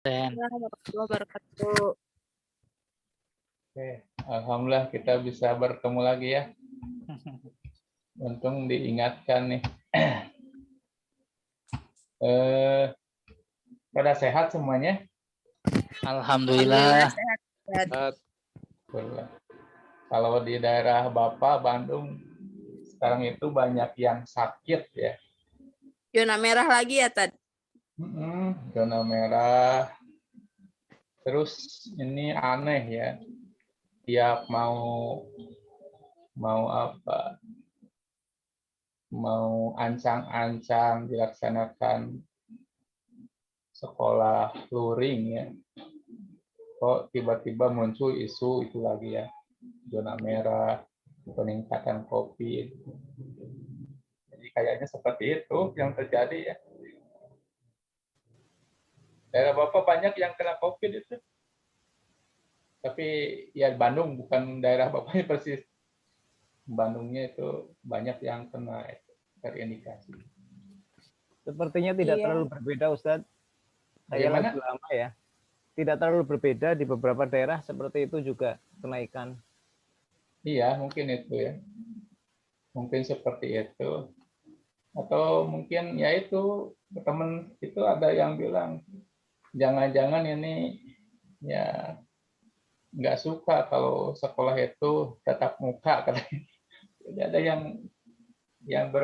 Warahmatullahi wabarakatuh. Oke, alhamdulillah kita bisa bertemu lagi ya. Untung diingatkan nih. Pada sehat semuanya? Alhamdulillah. Sehat. Kalau di daerah Bapak, Bandung, sekarang itu banyak yang sakit ya. Zona merah lagi ya, Tad? Zona merah. Terus ini aneh ya. Tiap mau apa? Mau ancang-ancang dilaksanakan sekolah luring ya. Kok tiba-tiba muncul isu itu lagi ya. Zona merah, peningkatan COVID. Jadi kayaknya seperti itu yang terjadi ya. Daerah Bapak banyak yang kena COVID itu. Tapi ya Bandung bukan daerah Bapaknya persis. Bandungnya itu banyak yang kena itu, terindikasi. Sepertinya tidak terlalu berbeda, Ustadz. Saya lagi lama ya. Tidak terlalu berbeda di beberapa daerah seperti itu juga kenaikan. Iya, mungkin itu ya. Mungkin seperti itu. Atau mungkin ya itu teman itu ada yang bilang jangan-jangan ini ya nggak suka kalau sekolah itu tatap muka katanya. Jadi ada yang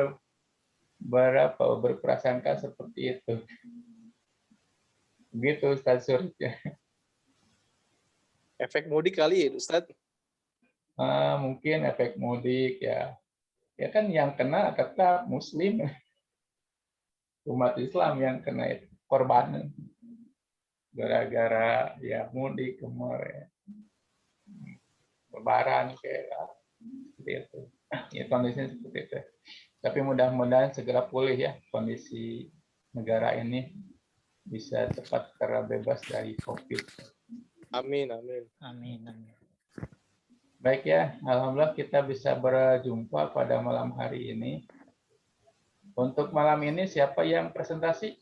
berprasangka seperti itu. Begitu Ustaz Surip ya. Efek mudik kali ya Ustaz? Mungkin efek mudik ya. Ya kan yang kena tetap Muslim, umat Islam yang kena itu, korban gara-gara ya mudik kemarin, lebaran kayak seperti itu. Ya kondisinya seperti itu. Tapi mudah-mudahan segera pulih ya kondisi negara ini bisa cepat terbebas dari COVID. Amin, amin. Amin, amin. Baik ya, alhamdulillah kita bisa berjumpa pada malam hari ini. Untuk malam ini siapa yang presentasi?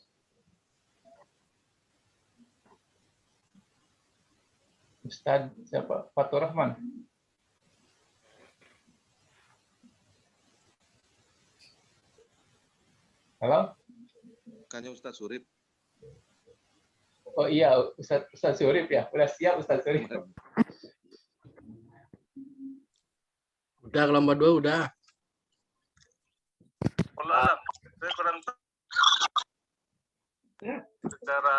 Ustadz siapa? Fatur Rahman. Halo? Bukannya Ustadz Surip. Oh iya, Ustadz Surip ya. Udah siap Ustadz Surip. Udah kelompok 2 udah. Saya kurang secara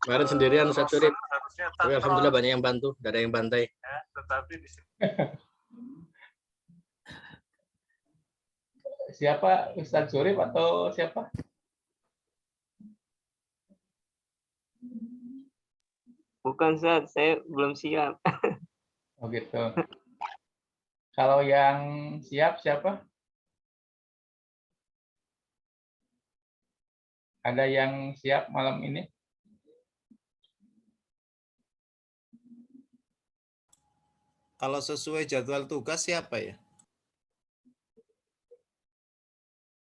Kemarin sendirian Ustadz Surip. harusnya Tapi alhamdulillah banyak yang bantu, tidak ada yang bantai. ya, tetapi di sini Siapa Ustadz Surip atau siapa? Bukan Ustaz, saya belum siap. Oh gitu. Kalau yang siap siapa? Ada yang siap malam ini? Kalau sesuai jadwal tugas siapa ya?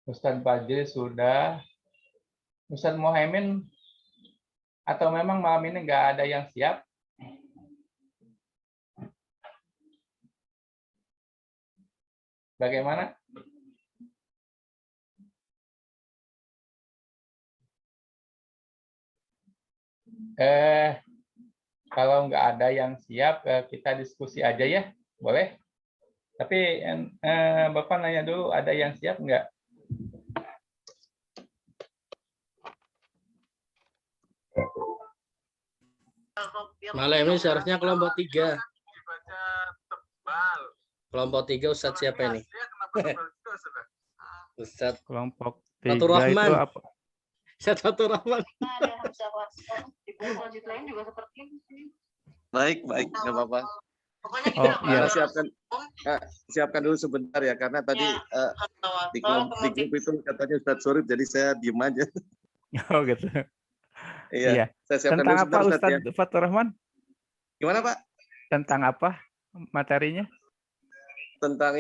Ustadz Fadil sudah. Ustadz Mohaimin atau memang malam ini nggak ada yang siap? Bagaimana? Kalau nggak ada yang siap, kita diskusi aja ya, boleh? Tapi Bapak nanya dulu, ada yang siap nggak? Malam ini seharusnya kelompok 3. Kelompok 3 Ustadz siapa ini? Ustadz kelompok 3 Fatur Rahman. itu apa? Ustadz Fatur Rahman. Baik, nggak apa-apa. Oh iya. Siapkan dulu sebentar ya, karena tadi di grup itu katanya Ustadz Surip, jadi saya diem aja. Oh gitu. Iya. Saya siapkan Tentang dulu apa sebentar, Ustadz ya. Fatur Rahman? Gimana Pak? Tentang apa materinya? Tentang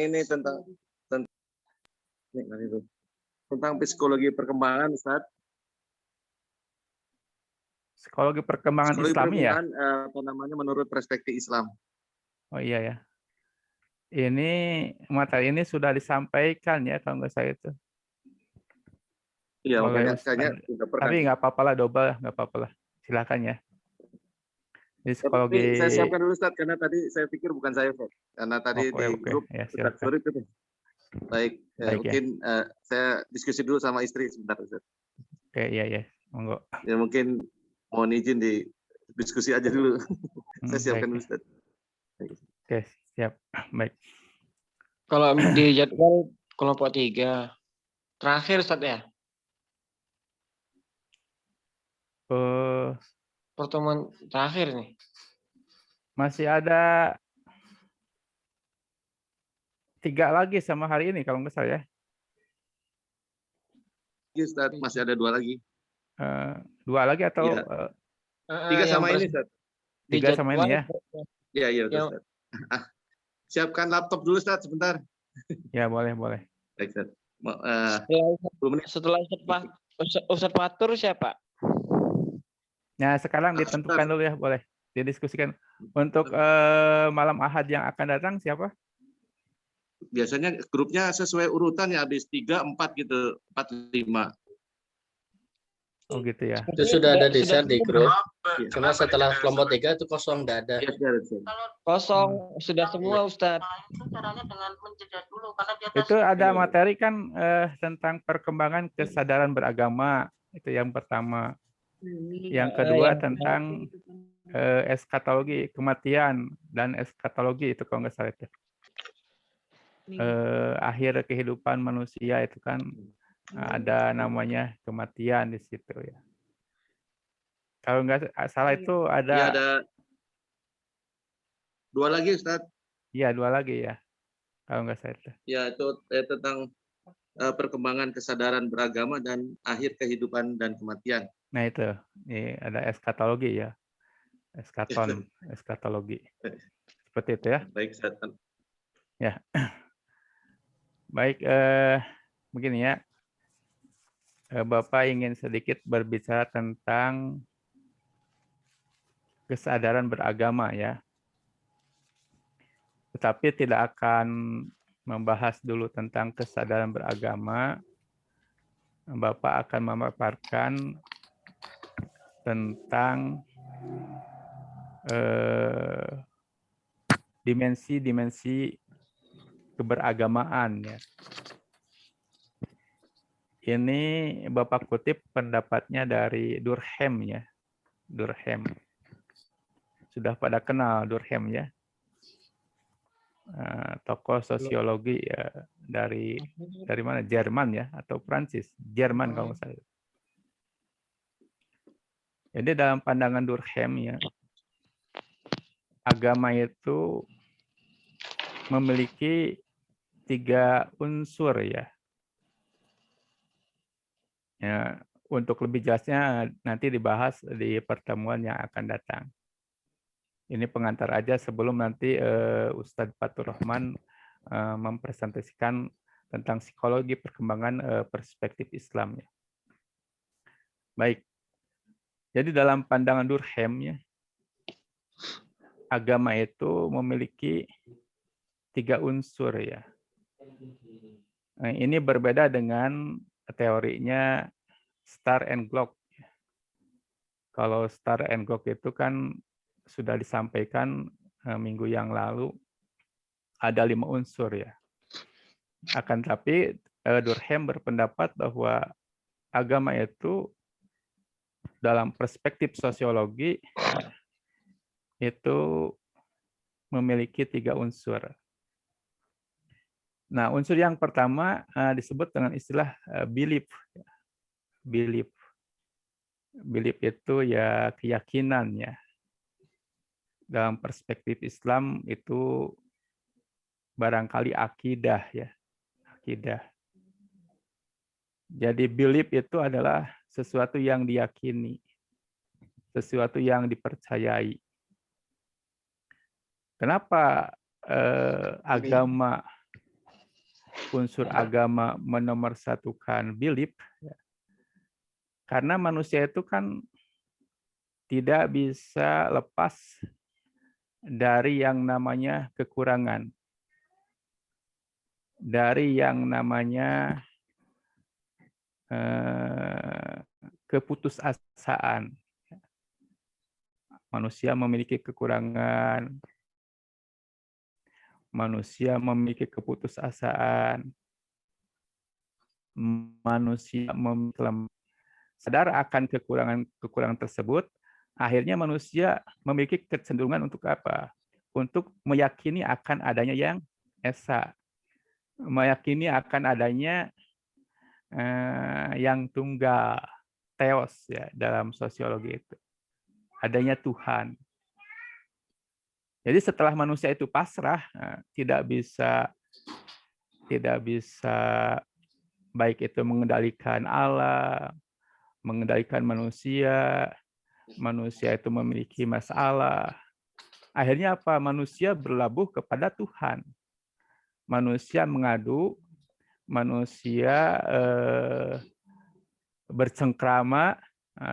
psikologi perkembangan Ustadz. Psikologi perkembangan Psikologi Islami ya? perkembangan, apa namanya, menurut perspektif Islam. Oh iya ya. Ini materi ini sudah disampaikan ya kalau nggak salah itu Iya, oleh makanya kayaknya Ustadz. udah pernah. Tapi nggak apa-apa lah, double, nggak apa-apa lah. Silakan ya. Ini psikologi. Tapi saya siapkan dulu Ustaz, karena tadi saya pikir bukan saya, Ustaz. Karena tadi Oke, di oke. grup Ya, Ustaz silakan. Surip itu. Baik, Baik, ya. mungkin saya diskusi dulu sama istri sebentar, Ustaz. Oke, iya ya. Monggo. Ya mungkin mohon izin di diskusi aja dulu. Saya siapkan dulu, Baik. Ustaz. Oke, siap. Baik. Kalau di jadwal kelompok 3 terakhir Ustaz ya, pertemuan terakhir nih. Masih ada 3 lagi sama hari ini kalau nggak salah ya. Iya, Ustaz, masih ada 2 lagi. 2 lagi atau Iya. 3 yang sama ini, Ustaz. di 3 sama ini ya? Iya, iya, Yang- Ustaz. Siapkan laptop dulu, Ustaz, sebentar. Ya, boleh, boleh. Baik, Ustaz. Setelah Ustaz Fatur siapa? Nah, sekarang ditentukan dulu ya, boleh didiskusikan. Untuk malam Ahad yang akan datang siapa? Biasanya grupnya sesuai urutan ya, habis 3, 4 gitu, 4, 5. Oh gitu ya. Itu sudah ada di share di grup. Cuma setelah kelompok 3 itu kosong, nggak ada. Iya, sudah ada, Ustaz. Kosong, sudah semua Ustaz. Itu ada materi kan tentang perkembangan kesadaran beragama, itu yang pertama. Yang kedua tentang eskatologi kematian dan eskatologi itu kalau nggak salah itu. Akhir kehidupan manusia itu kan ada namanya kematian di situ ya. Kalau nggak salah itu Iya, ada ada 2 lagi, Ustaz. iya 2 lagi ya. Kalau nggak salah itu. Ya, itu tentang perkembangan kesadaran beragama dan akhir kehidupan dan kematian. Nah itu, ini ada eskatologi ya. Eskaton, eskatologi. Seperti itu ya. Baik, Ustaz. Ya. Baik, begini ya. Bapak ingin sedikit berbicara tentang kesadaran beragama ya. Tetapi tidak akan membahas dulu tentang kesadaran beragama. Bapak akan memaparkan tentang dimensi-dimensi keberagamaan ya. Ini Bapak kutip pendapatnya dari Durkheim ya. Durkheim. Sudah pada kenal Durkheim ya. Tokoh sosiologi ya, dari mana? Jerman ya atau Prancis? Jerman kalau nggak salah. Jadi dalam pandangan Durkheim ya, agama itu memiliki 3 unsur ya. Ya, untuk lebih jelasnya nanti dibahas di pertemuan yang akan datang. Ini pengantar aja sebelum nanti Ustadz Fatur Rahman mempresentasikan tentang psikologi perkembangan perspektif Islam ya. Baik. Jadi dalam pandangan Durkheim ya, agama itu memiliki 3 unsur ya. Nah, ini berbeda dengan teorinya Starr and Glock. Kalau Starr and Glock itu kan sudah disampaikan minggu yang lalu ada 5 unsur ya. Akan tapi Durkheim berpendapat bahwa agama itu dalam perspektif sosiologi itu memiliki 3 unsur. Nah, unsur yang pertama disebut dengan istilah belief. Belief. Belief itu ya keyakinan ya. Dalam perspektif Islam itu barangkali akidah ya. Akidah. Jadi belief itu adalah sesuatu yang diyakini. Sesuatu yang dipercayai. Kenapa agama, unsur agama menomorsatukan belief? Karena manusia itu kan tidak bisa lepas dari yang namanya kekurangan, dari yang namanya keputusasaan. Manusia memiliki kekurangan, manusia memiliki keputusasaan, manusia sadar akan kekurangan tersebut, akhirnya manusia memiliki kecenderungan untuk apa? Untuk meyakini akan adanya yang esa, meyakini akan adanya yang tunggal, theos ya dalam sosiologi itu. Adanya Tuhan. Jadi setelah manusia itu pasrah, tidak bisa baik itu mengendalikan alam, mengendalikan manusia, manusia itu memiliki masalah. Akhirnya apa? Manusia berlabuh kepada Tuhan. Manusia mengadu, manusia bercengkrama,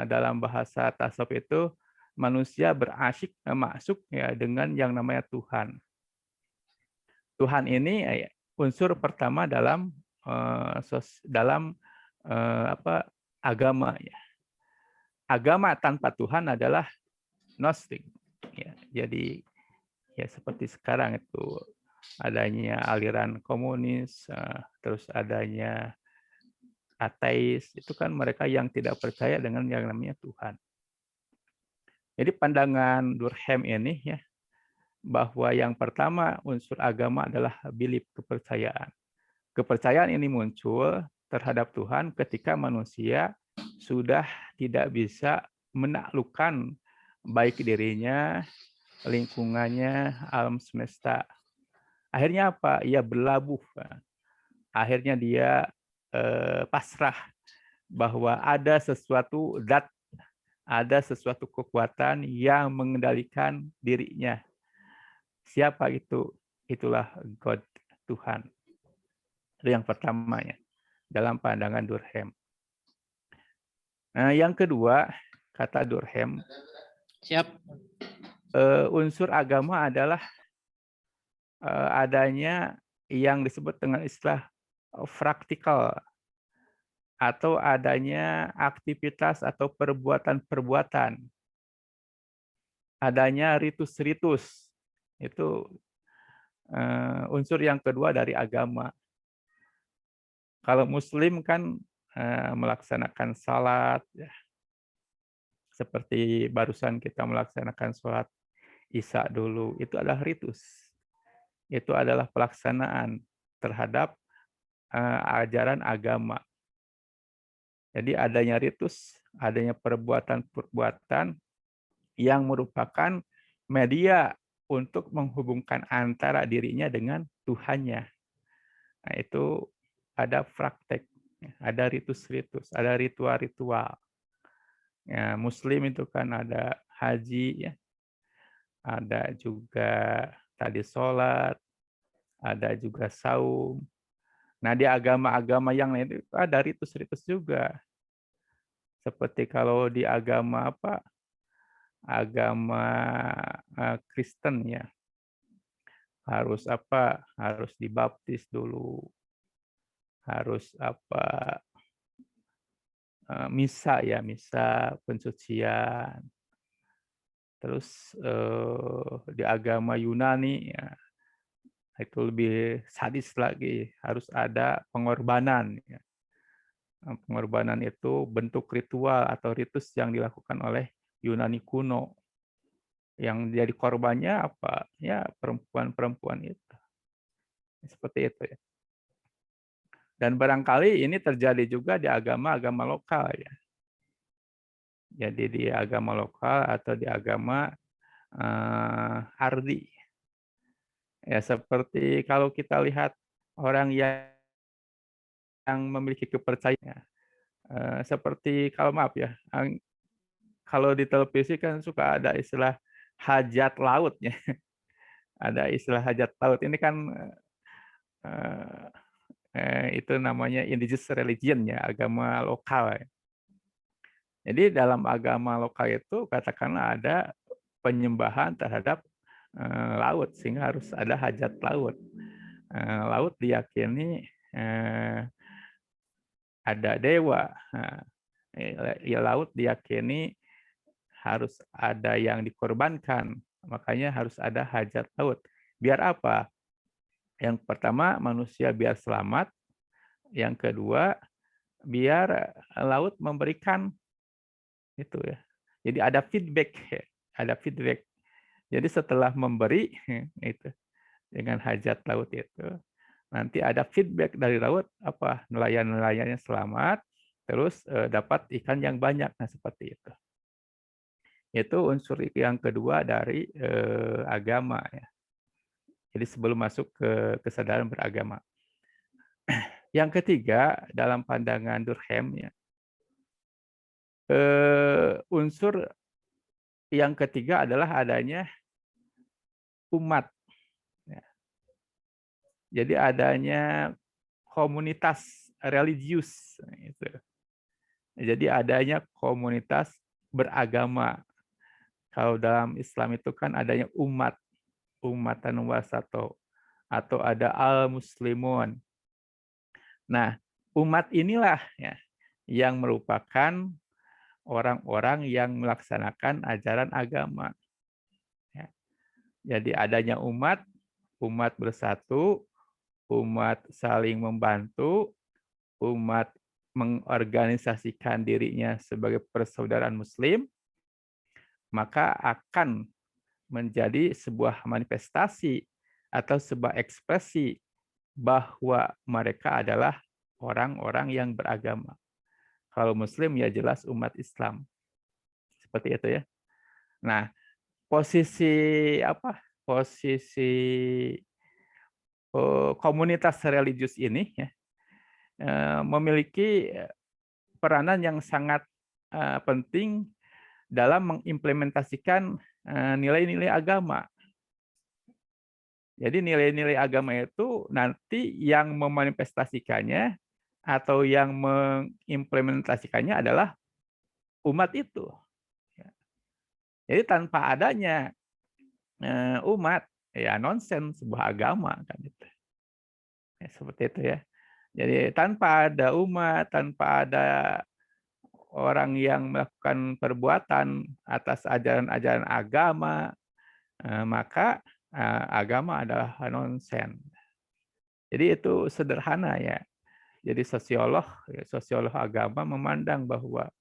dalam bahasa tasawuf itu manusia berasyik masuk ya dengan yang namanya Tuhan. Tuhan ini unsur pertama dalam agama ya. Agama tanpa Tuhan adalah gnostik ya. Jadi ya seperti sekarang itu adanya aliran komunis, terus adanya ateis, itu kan mereka yang tidak percaya dengan yang namanya Tuhan. Jadi pandangan Durkheim ini ya, bahwa yang pertama unsur agama adalah belief, kepercayaan. Kepercayaan ini muncul terhadap Tuhan ketika manusia sudah tidak bisa menaklukkan baik dirinya, lingkungannya, alam semesta. Akhirnya apa? Ia berlabuh. Akhirnya dia pasrah bahwa ada sesuatu zat, ada sesuatu kekuatan yang mengendalikan dirinya. Siapa itu? Itulah God, Tuhan. Itu yang pertamanya dalam pandangan Durkheim. Nah, yang kedua, kata Durkheim, unsur agama adalah adanya yang disebut dengan istilah praktikal, atau adanya aktivitas atau perbuatan-perbuatan. Adanya ritus-ritus. Itu unsur yang kedua dari agama. Kalau Muslim kan melaksanakan salat, ya. Seperti barusan kita melaksanakan sholat Isya dulu, itu adalah ritus. Itu adalah pelaksanaan terhadap ajaran agama. Jadi adanya ritus, adanya perbuatan-perbuatan yang merupakan media untuk menghubungkan antara dirinya dengan Tuhannya. Nah, itu ada praktek, ada ritus-ritus, ada ritual-ritual. Ya, Muslim itu kan ada haji, ya. Ada juga tadi sholat, ada juga saum. Nah, di agama-agama yang lain itu ada ritus-ritus juga. Seperti kalau di agama apa? Agama Kristen ya. Harus apa? Harus dibaptis dulu. Harus apa? Misa ya, misa pensucian. Terus di agama Yunani ya, itu lebih sadis lagi, harus ada pengorbanan. Ya. Pengorbanan itu bentuk ritual atau ritus yang dilakukan oleh Yunani kuno. Yang jadi korbannya apa? Ya perempuan-perempuan itu. Seperti itu ya. Dan barangkali ini terjadi juga di agama-agama lokal ya. Jadi di agama lokal atau di agama ardi. Ya seperti kalau kita lihat orang yang memiliki kepercayaan. Seperti kalau maaf ya, kalau di televisi kan suka ada istilah hajat laut ya. Ada istilah hajat laut. Ini kan itu namanya indigenous religion ya, agama lokal. Ya. Jadi dalam agama lokal itu katakanlah ada penyembahan terhadap laut, sehingga harus ada hajat laut. Laut diyakini ada dewa. Ya, laut diyakini harus ada yang dikorbankan, makanya harus ada hajat laut. Biar apa? Yang pertama, manusia biar selamat. Yang kedua, biar laut memberikan itu ya. Jadi ada feedback, ada feedback. Jadi setelah memberi itu dengan hajat laut itu, nanti ada feedback dari laut, apa, nelayan-nelayannya selamat, terus dapat ikan yang banyak. Nah, seperti itu. Itu unsur yang kedua dari agama ya. Jadi sebelum masuk ke kesadaran beragama. Yang ketiga dalam pandangan Durkheim ya, unsur yang ketiga adalah adanya umat. Ya. Jadi adanya komunitas religius. Gitu. Jadi adanya komunitas beragama. Kalau dalam Islam itu kan adanya umat, umatan wasato, atau ada al-muslimun. Nah, umat inilah ya yang merupakan orang-orang yang melaksanakan ajaran agama. Ya. Jadi adanya umat, umat bersatu, umat saling membantu, umat mengorganisasikan dirinya sebagai persaudaraan Muslim, maka akan menjadi sebuah manifestasi atau sebuah ekspresi bahwa mereka adalah orang-orang yang beragama. Kalau Muslim ya jelas umat Islam. Seperti itu ya. Nah, posisi komunitas religius ini ya, memiliki peranan yang sangat penting dalam mengimplementasikan nilai-nilai agama. Jadi nilai-nilai agama itu nanti yang memanifestasikannya atau yang mengimplementasikannya adalah umat itu. Jadi tanpa adanya umat, ya nonsen sebuah agama kan itu. Ya, seperti itu ya. Jadi tanpa ada umat, tanpa ada orang yang melakukan perbuatan atas ajaran-ajaran agama, maka agama adalah nonsen. Jadi itu sederhana ya. Jadi sosiolog agama memandang bahwa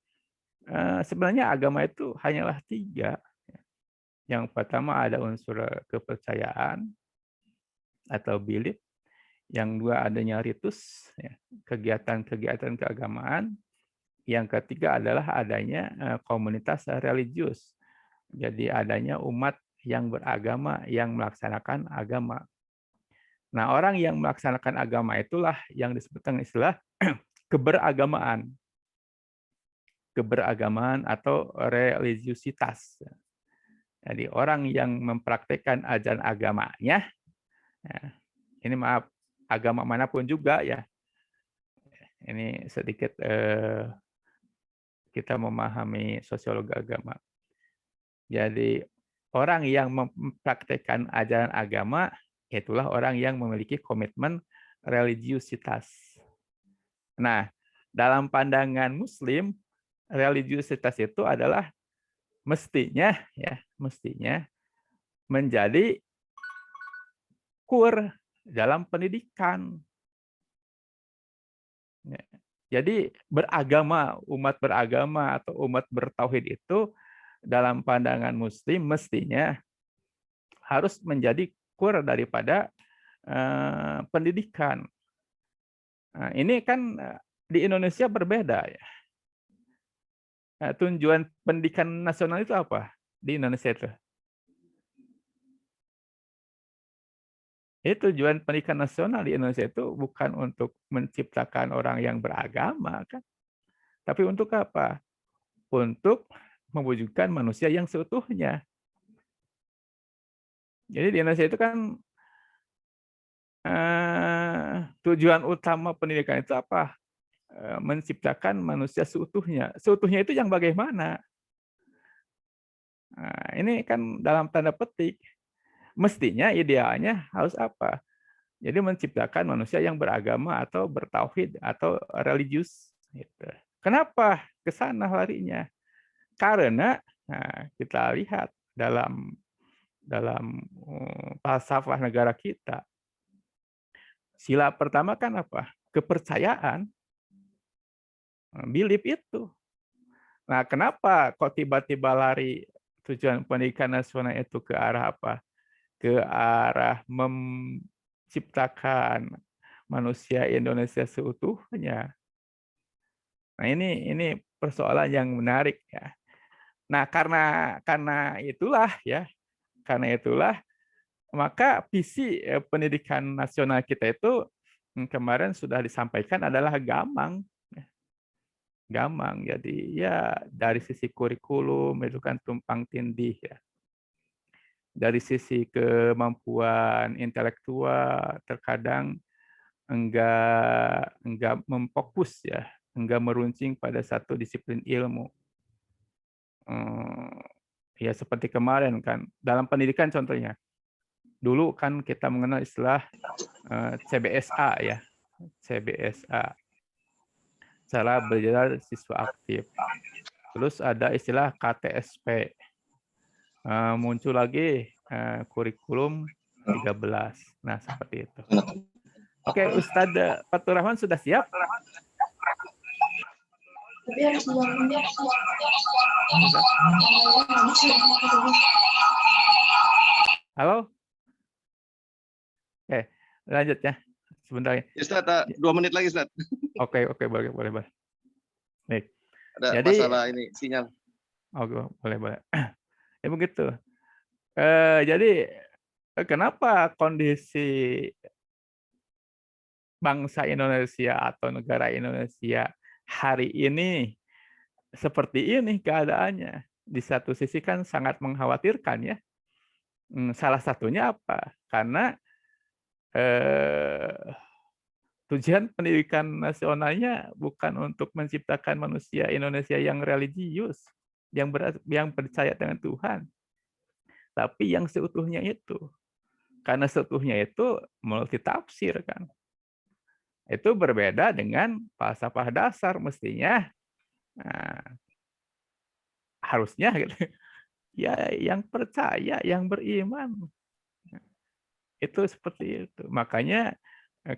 sebenarnya agama itu hanyalah 3. Yang pertama ada unsur kepercayaan atau belief. Yang 2 adanya ritus, ya, kegiatan-kegiatan keagamaan. Yang ketiga adalah adanya komunitas religius. Jadi adanya umat yang beragama, yang melaksanakan agama. Nah, orang yang melaksanakan agama itulah yang disebut dengan istilah keberagamaan. Keberagamaan atau religiusitas. Jadi orang yang mempraktikkan ajaran agamanya, ini maaf, agama manapun juga ya. Ini sedikit kita memahami sosiologi agama. Jadi orang yang mempraktikkan ajaran agama, itulah orang yang memiliki komitmen religiusitas. Nah, dalam pandangan Muslim, religiusitas itu adalah mestinya menjadi core dalam pendidikan. Jadi beragama, umat beragama atau umat bertauhid itu dalam pandangan Muslim mestinya harus menjadi core daripada pendidikan. Nah, ini kan di Indonesia berbeda ya. Tujuan pendidikan nasional itu apa di Indonesia itu? Tujuan pendidikan nasional di Indonesia itu bukan untuk menciptakan orang yang beragama kan, tapi untuk apa? Untuk mewujudkan manusia yang seutuhnya. Jadi di Indonesia itu kan tujuan utama pendidikan itu apa? menciptakan manusia seutuhnya. Seutuhnya itu yang bagaimana? Nah, ini kan dalam tanda petik. Mestinya idealnya harus apa? Jadi menciptakan manusia yang beragama atau bertauhid atau religius. Gitu. Kenapa ke sana larinya? Karena kita lihat dalam falsafah negara kita, sila pertama kan apa? Kepercayaan, belief itu. Nah, kenapa kok tiba-tiba lari tujuan pendidikan nasional itu ke arah apa? Ke arah menciptakan manusia Indonesia seutuhnya. Nah, ini persoalan yang menarik ya. Nah, karena itulah maka visi pendidikan nasional kita itu kemarin sudah disampaikan adalah gamang. Jadi ya dari sisi kurikulum itu kan tumpang tindih ya. Dari sisi kemampuan intelektual terkadang enggak memfokus ya, enggak meruncing pada satu disiplin ilmu. Ya seperti kemarin kan dalam pendidikan contohnya. Dulu kan kita mengenal istilah CBSA ya. CBSA. Cara belajar siswa aktif. Terus ada istilah KTSP. Muncul lagi kurikulum 13. Nah, seperti itu. Oke, Ustadz Fatur Rahman sudah siap? Halo? Oke, lanjut ya. Sebentar. Ustaz, 2 menit lagi, Ustaz. Oke, boleh. Baik. Ada Jadi, masalah ini sinyal. Boleh. Ya begitu. Jadi kenapa kondisi bangsa Indonesia atau negara Indonesia hari ini seperti ini keadaannya? Di satu sisi kan sangat mengkhawatirkan ya. Salah satunya apa? Karena tujuan pendidikan nasionalnya bukan untuk menciptakan manusia Indonesia yang religius, yang percaya dengan Tuhan, tapi yang seutuhnya itu. Karena seutuhnya itu multitafsir kan. Itu berbeda dengan falsafah dasar mestinya. Nah, harusnya gitu. Ya yang percaya, yang beriman. Itu seperti itu. Makanya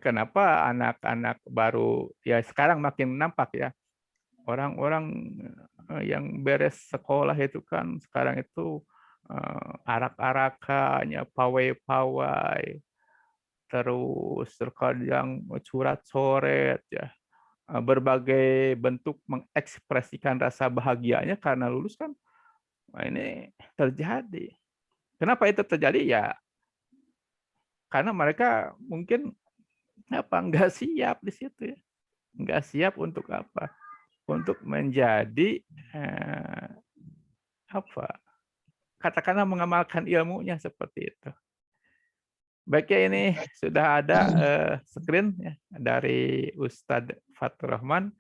kenapa anak-anak baru ya sekarang makin nampak ya. Orang-orang yang beres sekolah itu kan sekarang itu arak-arakannya, pawai-pawai, terus terkadang coret-coret ya, berbagai bentuk mengekspresikan rasa bahagianya karena lulus kan. Nah, ini terjadi. Kenapa itu terjadi ya? Karena mereka mungkin nggak siap di situ ya, nggak siap untuk apa? Untuk menjadi katakanlah mengamalkan ilmunya seperti itu. Baiknya ini sudah ada screen ya, dari Ustadz Fatur Rahman.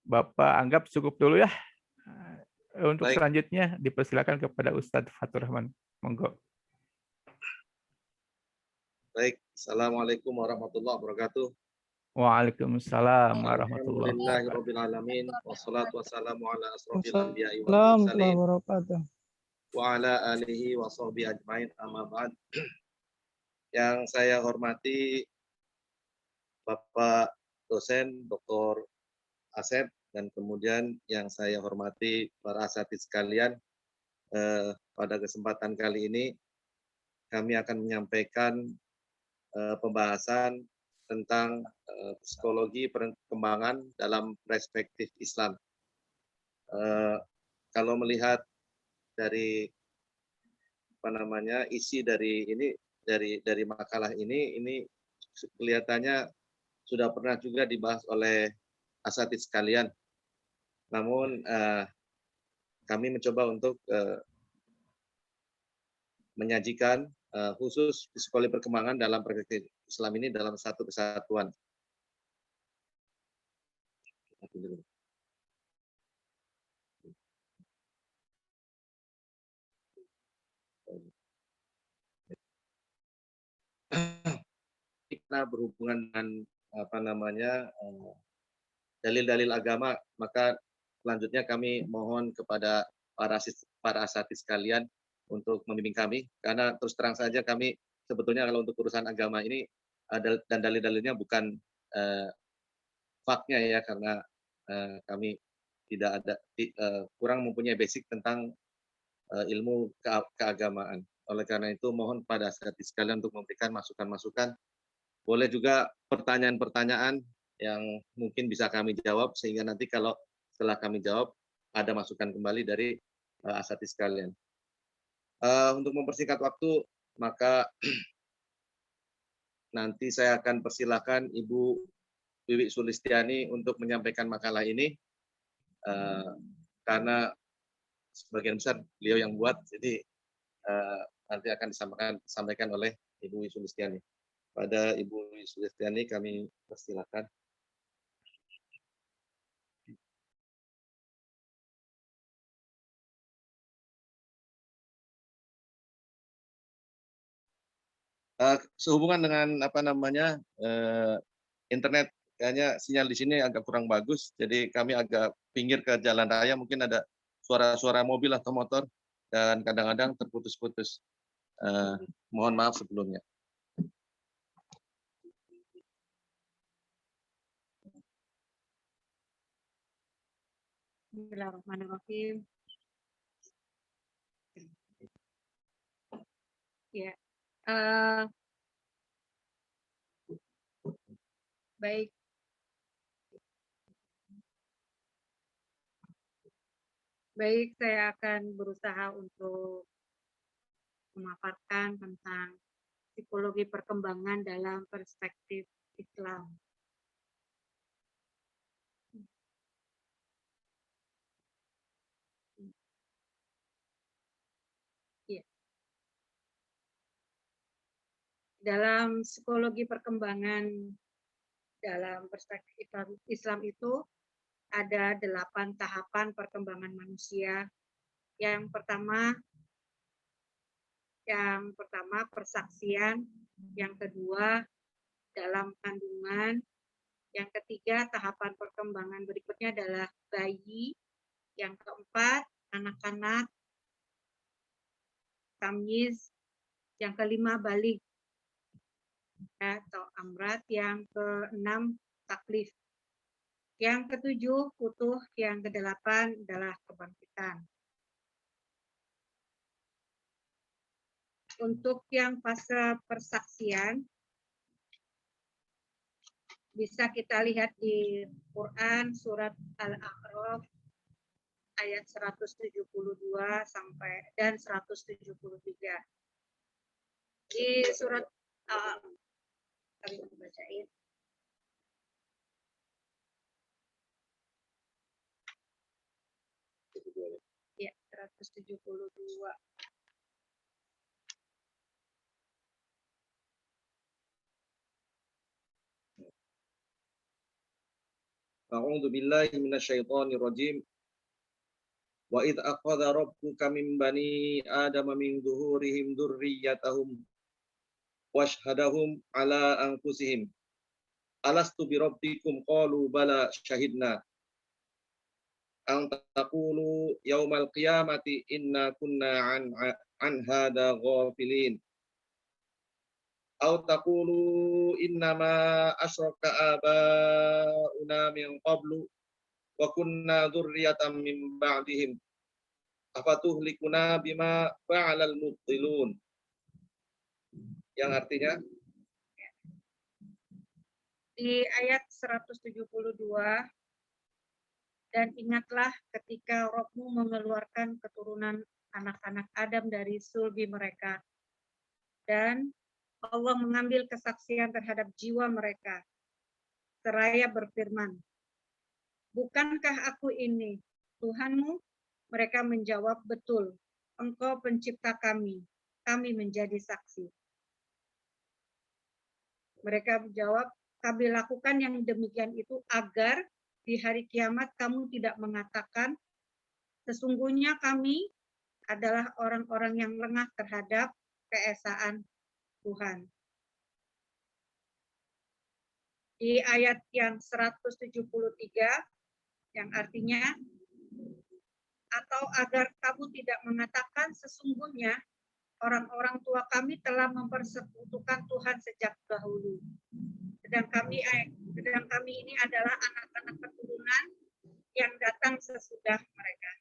Bapak anggap cukup dulu ya. Untuk Baik. selanjutnya dipersilakan kepada Ustadz Fatur Rahman. Monggo. Baik, Assalamualaikum warahmatullahi wabarakatuh. Waalaikumsalam warahmatullahi wabarakatuh. Alhamdulillahirrahmanirrahim. Wassalatu wassalamu ala asrofil anbiya'i wal mursalin. Wa ala alihi wa sahbihi ajmain amma ba'd. Yang saya hormati Bapak dosen Dr. Asep, dan kemudian yang saya hormati para asatidz sekalian, pada kesempatan kali ini kami akan menyampaikan pembahasan tentang psikologi perkembangan dalam perspektif Islam. Kalau melihat dari isi dari ini, dari makalah ini kelihatannya sudah pernah juga dibahas oleh asatidz sekalian. Namun kami mencoba untuk menyajikan khusus psikologi perkembangan dalam perspektif Islam ini dalam satu kesatuan. Kita berhubungan dengan apa namanya dalil-dalil agama, maka selanjutnya kami mohon kepada para asatidz sekalian untuk membimbing kami, karena terus terang saja kami sebetulnya kalau untuk urusan agama ini dan dalil-dalilnya bukan faknya ya, karena kami tidak ada kurang mempunyai basic tentang ilmu keagamaan. Oleh karena itu mohon pada asatidz sekalian untuk memberikan masukan-masukan. Boleh juga pertanyaan-pertanyaan yang mungkin bisa kami jawab, sehingga nanti kalau setelah kami jawab ada masukan kembali dari asatidz sekalian. Untuk mempersingkat waktu, maka nanti saya akan persilakan Ibu Wiwi Sulistiani untuk menyampaikan makalah ini, karena sebagian besar beliau yang buat, jadi nanti akan disampaikan oleh Ibu Wiwi Sulistiani. Pada Ibu Wiwi Sulistiani kami persilakan. Sehubungan dengan apa namanya internet, kayaknya sinyal di sini agak kurang bagus, jadi kami agak pinggir ke jalan raya, mungkin ada suara-suara mobil atau motor dan kadang-kadang terputus-putus. Mohon maaf sebelumnya. Bismillahirrahmanirrahim. Ya, baik. Baik, saya akan berusaha untuk memaparkan tentang psikologi perkembangan dalam perspektif Islam. Ya. Dalam psikologi perkembangan dalam perspektif Islam itu ada 8 tahapan perkembangan manusia. Yang pertama persaksian, yang kedua dalam kandungan, yang ketiga tahapan perkembangan berikutnya adalah bayi, yang keempat anak-anak, tamyiz, yang kelima balik atau amrat, yang keenam taklif, yang ketujuh futuh, yang kedelapan adalah kebangkitan. Untuk yang fase persaksian bisa kita lihat di Quran surat Al-A'raf ayat 172 sampai dan 173. Di surat kami bacain. Ya, 172. A'udzu billahi minasyaitonir rajim. Wa id akhadha rabbuka min bani adama min zuhurihim dzurriyyatahum washhadahum ala anfusihim alastu bi rabbikum qalu bala syahidna an taqulu yaumal qiyamati inna kunna an hada ghafilin aw taqulu innama asyraka abauna min qablu wa kunna dzurriyyatan min ba'dihim afatuhlikuna bima fa'alal mubtilun, yang artinya di ayat 172, dan ingatlah ketika Rabb-mu mengeluarkan keturunan anak-anak Adam dari sulbi mereka, dan Allah mengambil kesaksian terhadap jiwa mereka, seraya berfirman, bukankah aku ini Tuhanmu? Mereka menjawab, betul, Engkau pencipta kami menjadi saksi. Mereka menjawab, kami lakukan yang demikian itu agar di hari kiamat kamu tidak mengatakan, sesungguhnya kami adalah orang-orang yang lengah terhadap keesaan Tuhan. Di ayat yang 173, yang artinya, atau agar kamu tidak mengatakan sesungguhnya orang-orang tua kami telah mempersekutukan Tuhan sejak dahulu. Sedang kami ini adalah anak-anak keturunan yang datang sesudah mereka.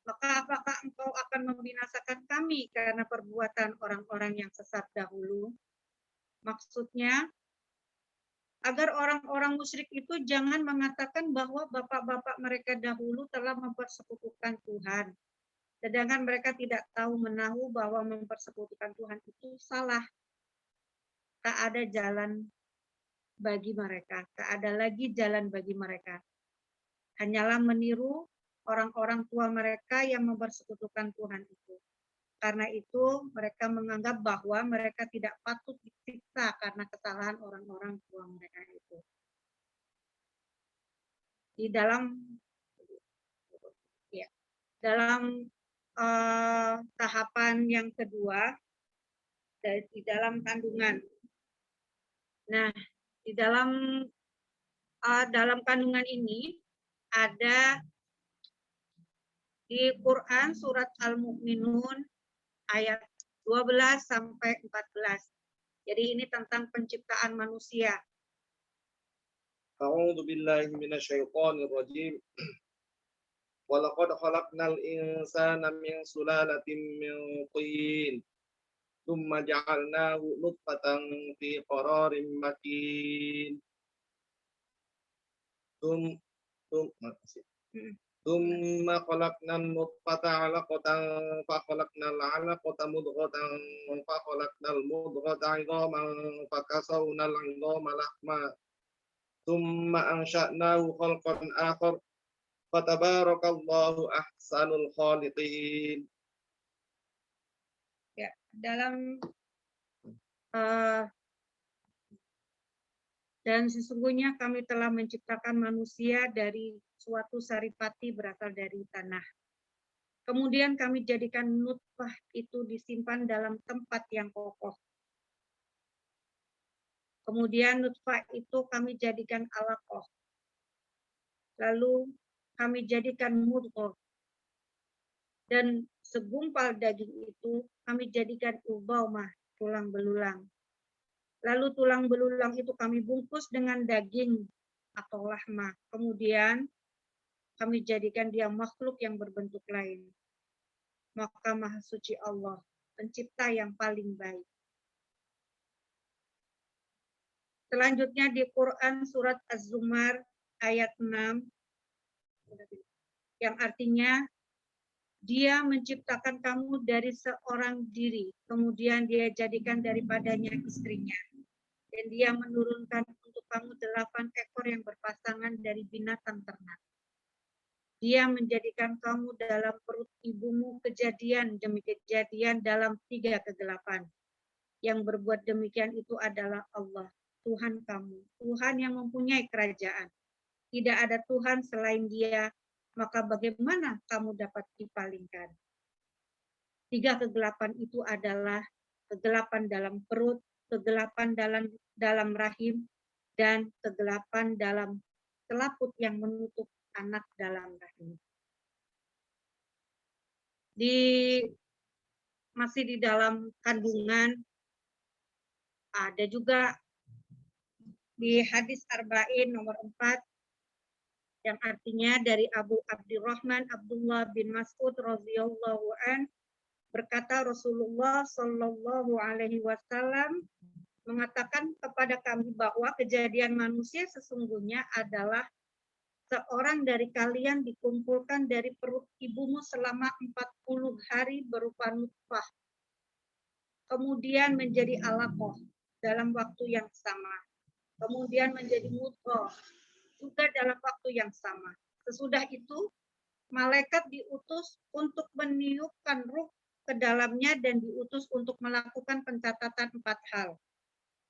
Maka apakah engkau akan membinasakan kami karena perbuatan orang-orang yang sesat dahulu? Maksudnya, agar orang-orang musyrik itu jangan mengatakan bahwa bapak-bapak mereka dahulu telah mempersekutukan Tuhan. Sedangkan mereka tidak tahu menahu bahwa mempersekutukan Tuhan itu salah. Tak ada jalan bagi mereka, tak ada lagi jalan bagi mereka. Hanyalah meniru orang-orang tua mereka yang mempersekutukan Tuhan itu. Karena itu mereka menganggap bahwa mereka tidak patut disiksa karena kesalahan orang-orang tua mereka itu. Di dalam tahapan yang kedua, di dalam kandungan. Nah, di dalam kandungan ini ada di Quran surat Al-Mu'minun ayat 12 sampai 14. Jadi ini tentang penciptaan manusia. A'udzu billahi minasyaitonir rajim. Walaqad khalaqnal insana min sulalatin min tin. Tsumma ja'alnahu nutfatan fi qararin makin. ثم خلقنا النطفة علقة فخلقنا العلقة مضغة فخلقنا المضغة عظاما فكسونا العظام لحما ثم أنشأناه خلقا آخر فتبارك الله أحسن الخالقين. Ya, dalam dan sesungguhnya kami telah menciptakan manusia dari suatu saripati berasal dari tanah. Kemudian kami jadikan nutfah itu disimpan dalam tempat yang kokoh. Kemudian nutfah itu kami jadikan alaqah. Lalu kami jadikan mudghah. Dan segumpal daging itu kami jadikan ubaumah, tulang belulang. Lalu tulang belulang itu kami bungkus dengan daging atau lahma. Kemudian kami jadikan dia makhluk yang berbentuk lain. Maka Maha Suci Allah, pencipta yang paling baik. Selanjutnya di Quran surat Az-Zumar ayat 6, yang artinya, Dia menciptakan kamu dari seorang diri, kemudian Dia jadikan daripadanya istrinya. Dan Dia menurunkan untuk kamu 8 ekor yang berpasangan dari binatang ternak. Dia menjadikan kamu dalam perut ibumu kejadian demi kejadian dalam 3 kegelapan. Yang berbuat demikian itu adalah Allah, Tuhan kamu, Tuhan yang mempunyai kerajaan. Tidak ada Tuhan selain Dia, maka bagaimana kamu dapat dipalingkan? 3 kegelapan itu adalah kegelapan dalam perut, kegelapan dalam rahim, dan kegelapan dalam selaput yang menutup anak dalam rahim. Masih di dalam kandungan, ada juga di hadis Arba'in nomor 4, yang artinya dari Abu Abdurrahman Abdullah bin Mas'ud radhiyallahu an, berkata Rasulullah Shallallahu alaihi wasallam mengatakan kepada kami bahwa kejadian manusia sesungguhnya adalah seorang dari kalian dikumpulkan dari perut ibumu selama 40 hari berupa nutfah, kemudian menjadi alaqah dalam waktu yang sama, kemudian menjadi mudghah juga dalam waktu yang sama. Sesudah itu, malaikat diutus untuk meniupkan ruh ke dalamnya dan diutus untuk melakukan pencatatan 4 hal,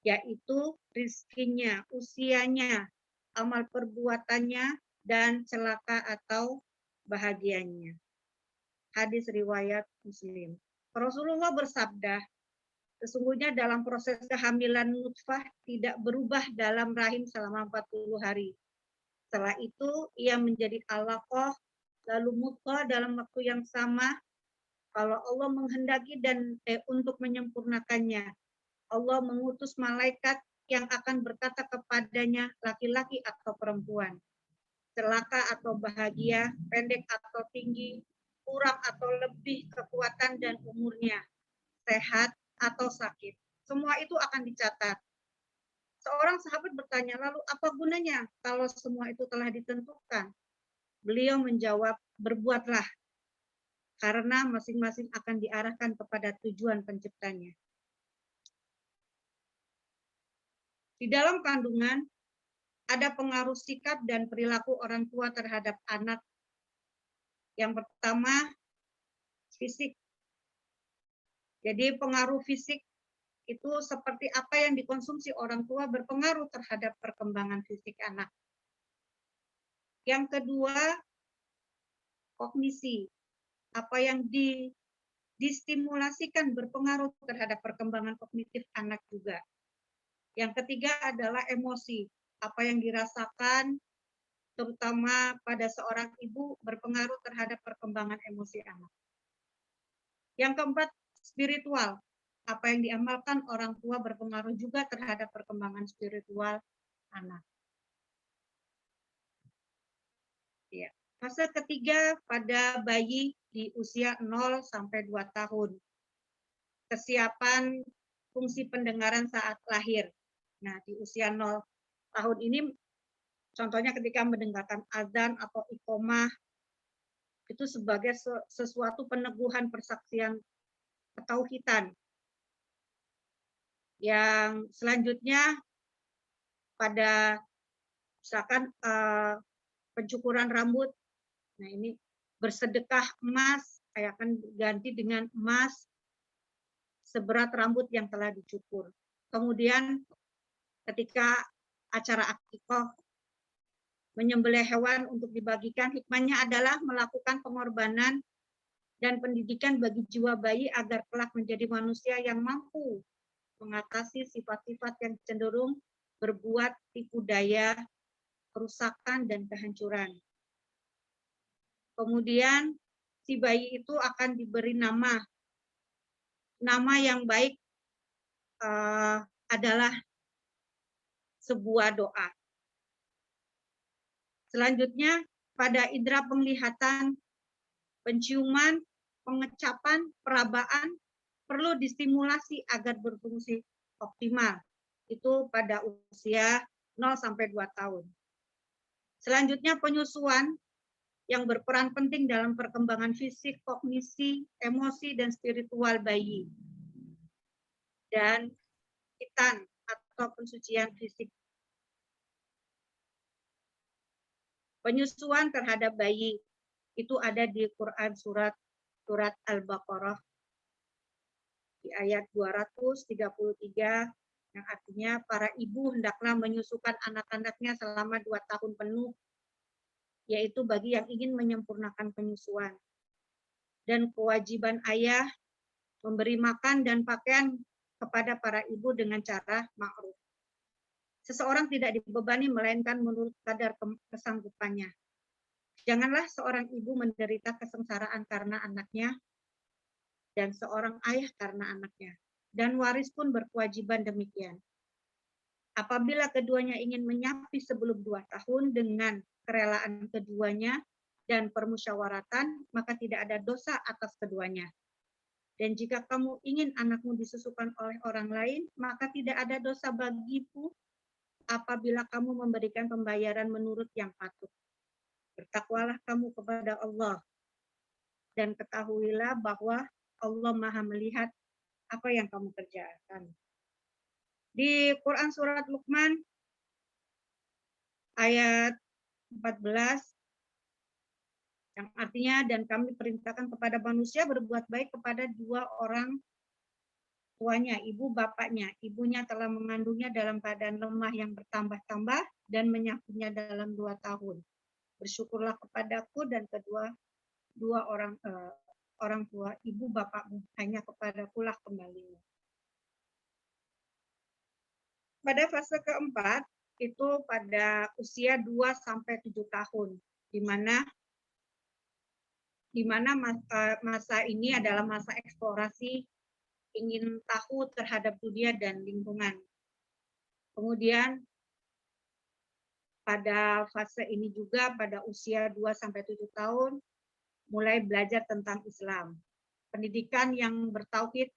yaitu rizkinya, usianya, amal perbuatannya, dan celaka atau bahagianya. Hadis riwayat Muslim. Rasulullah bersabda, sesungguhnya dalam proses kehamilan nutfah tidak berubah dalam rahim selama 40 hari. Setelah itu ia menjadi alaqah, lalu mudghah dalam waktu yang sama. Kalau Allah menghendaki dan untuk menyempurnakannya, Allah mengutus malaikat yang akan berkata kepadanya, laki-laki atau perempuan, celaka atau bahagia, pendek atau tinggi, kurang atau lebih kekuatan dan umurnya, sehat atau sakit. Semua itu akan dicatat. Seorang sahabat bertanya, lalu apa gunanya kalau semua itu telah ditentukan? Beliau menjawab, berbuatlah, karena masing-masing akan diarahkan kepada tujuan penciptanya. Di dalam kandungan, ada pengaruh sikap dan perilaku orang tua terhadap anak. Yang pertama, fisik. Jadi pengaruh fisik itu seperti apa yang dikonsumsi orang tua berpengaruh terhadap perkembangan fisik anak. Yang kedua, kognisi. Apa yang distimulasikan berpengaruh terhadap perkembangan kognitif anak juga. Yang ketiga adalah emosi. Apa yang dirasakan terutama pada seorang ibu berpengaruh terhadap perkembangan emosi anak. Yang keempat, spiritual. Apa yang diamalkan orang tua berpengaruh juga terhadap perkembangan spiritual anak. Ya. Fase ketiga pada bayi di usia 0 sampai 2 tahun. Kesiapan fungsi pendengaran saat lahir. Nah, di usia 0 tahun ini contohnya ketika mendengarkan azan atau iqomah itu sebagai sesuatu peneguhan persaksian ketauhidan. Yang selanjutnya pada misalkan pencukuran rambut. Nah, ini bersedekah emas, saya akan ganti dengan emas seberat rambut yang telah dicukur. Kemudian ketika acara akikah menyembelih hewan untuk dibagikan, hikmahnya adalah melakukan pengorbanan dan pendidikan bagi jiwa bayi agar kelak menjadi manusia yang mampu mengatasi sifat-sifat yang cenderung berbuat tipu daya, kerusakan, dan kehancuran. Kemudian si bayi itu akan diberi nama. Nama yang baik adalah sebuah doa. Selanjutnya, pada indera penglihatan, penciuman, pengecapan, perabaan perlu distimulasi agar berfungsi optimal. Itu pada usia 0 sampai 2 tahun. Selanjutnya, penyusuan yang berperan penting dalam perkembangan fisik, kognisi, emosi, dan spiritual bayi. Dan khitan atau pensucian fisik. Penyusuan terhadap bayi itu ada di Quran surat Al-Baqarah di ayat 233 yang artinya para ibu hendaklah menyusukan anak-anaknya selama 2 tahun penuh, yaitu bagi yang ingin menyempurnakan penyusuan. Dan kewajiban ayah memberi makan dan pakaian kepada para ibu dengan cara ma'ruf. Seseorang tidak dibebani melainkan menurut kadar kesanggupannya. Janganlah seorang ibu menderita kesengsaraan karena anaknya dan seorang ayah karena anaknya. Dan waris pun berkewajiban demikian. Apabila keduanya ingin menyapi sebelum 2 tahun dengan kerelaan keduanya dan permusyawaratan, maka tidak ada dosa atas keduanya. Dan jika kamu ingin anakmu disusukan oleh orang lain, maka tidak ada dosa bagimu apabila kamu memberikan pembayaran menurut yang patut. Bertakwalah kamu kepada Allah dan ketahuilah bahwa Allah Maha melihat apa yang kamu kerjakan. Di Quran surat Luqman ayat 14 yang artinya dan kami perintahkan kepada manusia berbuat baik kepada 2 orang tuanya, ibu bapaknya. Ibunya telah mengandungnya dalam keadaan lemah yang bertambah-tambah dan menyapunya dalam 2 tahun. Bersyukurlah kepadaku dan dua orang tua ibu bapakmu, hanya kepadakulah kembalinya. Pada fase keempat itu pada usia 2 sampai 7 tahun, di mana masa ini adalah masa eksplorasi, ingin tahu terhadap dunia dan lingkungan. Kemudian pada fase ini juga pada usia 2 sampai 7 tahun mulai belajar tentang Islam. Pendidikan yang bertauhid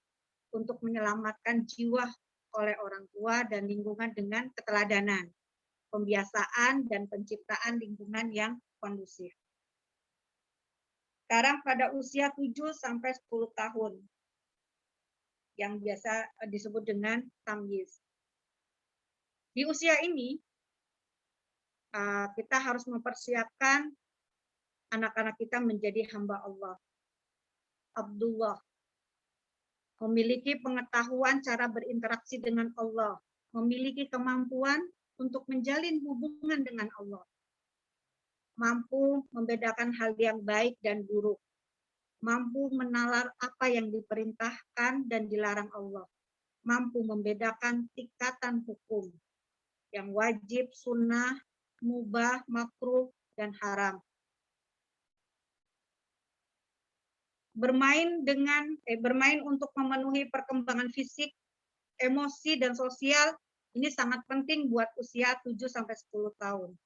untuk menyelamatkan jiwa oleh orang tua dan lingkungan dengan keteladanan, pembiasaan dan penciptaan lingkungan yang kondusif. Sekarang pada usia 7 sampai 10 tahun yang biasa disebut dengan tamyiz. Di usia ini kita harus mempersiapkan anak-anak kita menjadi hamba Allah, Abdullah, memiliki pengetahuan cara berinteraksi dengan Allah, memiliki kemampuan untuk menjalin hubungan dengan Allah, mampu membedakan hal yang baik dan buruk, mampu menalar apa yang diperintahkan dan dilarang Allah, mampu membedakan tingkatan hukum yang wajib, sunnah, mubah, makruh, dan haram. Bermain untuk memenuhi perkembangan fisik, emosi, dan sosial ini sangat penting buat usia 7 sampai 10 tahun.